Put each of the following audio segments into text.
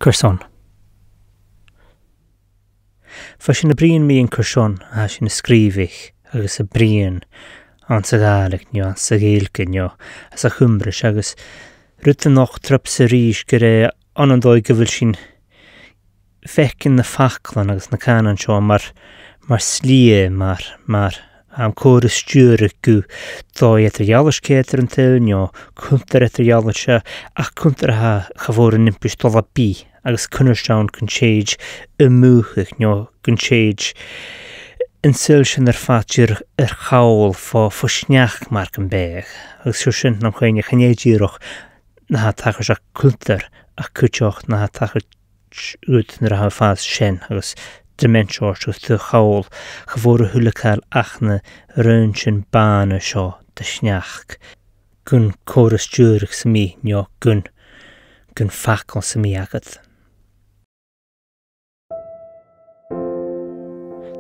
Curson. Fa sin na brian mi an curson a sin na scríbich agus a brian an sa gálaigh neo an sa géalca neo as a chumbris agus ruta nach trop sa rís go ré an dóid go bhfuil sin fecin na fachlan agus na canan seo mar slia mar am córas stúra go dóid etar jalas cétar an til neo cuntar etar jalas se ach cuntar ha chafór an impis dola bí agus cunnersteán gon séid y múchach neo gon séid yn syl sy'n fatir chawl fo sneach marc yn beg. Agus sy'n nam chwein eich hynnydirwch na ha tachas a cwlter a cwtioch na ha tachas ut yn rhaid ffas sien agus dimensiwrs wrth y chawl chyfwr y hwlycael ach na rönsyn ban y sio dy sneach gwn cwrys dyrch sy'n mi nio gwn ffacol sy'n mi agad.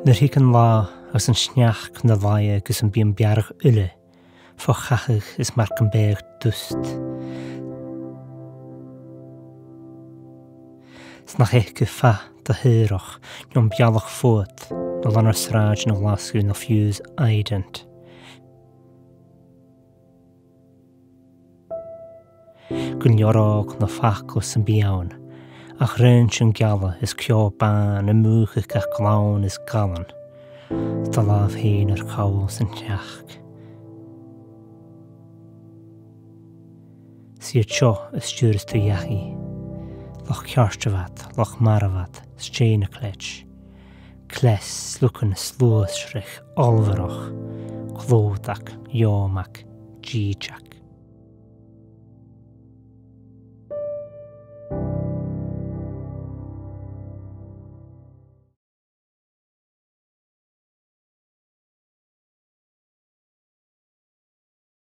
Nyr hi gan la as yn sneach na laia gys yn bian biarach yle, fo chachach is marc yn beg dwst. Snach eich gyffa da hyroch, nion bialach fwyd, na lan ar sraj na lasgu na fuse aident. Gwn iorog na ffacl sy'n biawn, ach rhaid sy'n gala is cio ban y mwchach gach glawn is galan. Dalaf hyn ar cawl sy'n tiach. Sy'r tio is stwrs tu iachi. Loch ciarstafad, loch marafad, sjein y cletch. Cles lwcyn slwys shrich olferoch. Clwdag, iomag, gijak.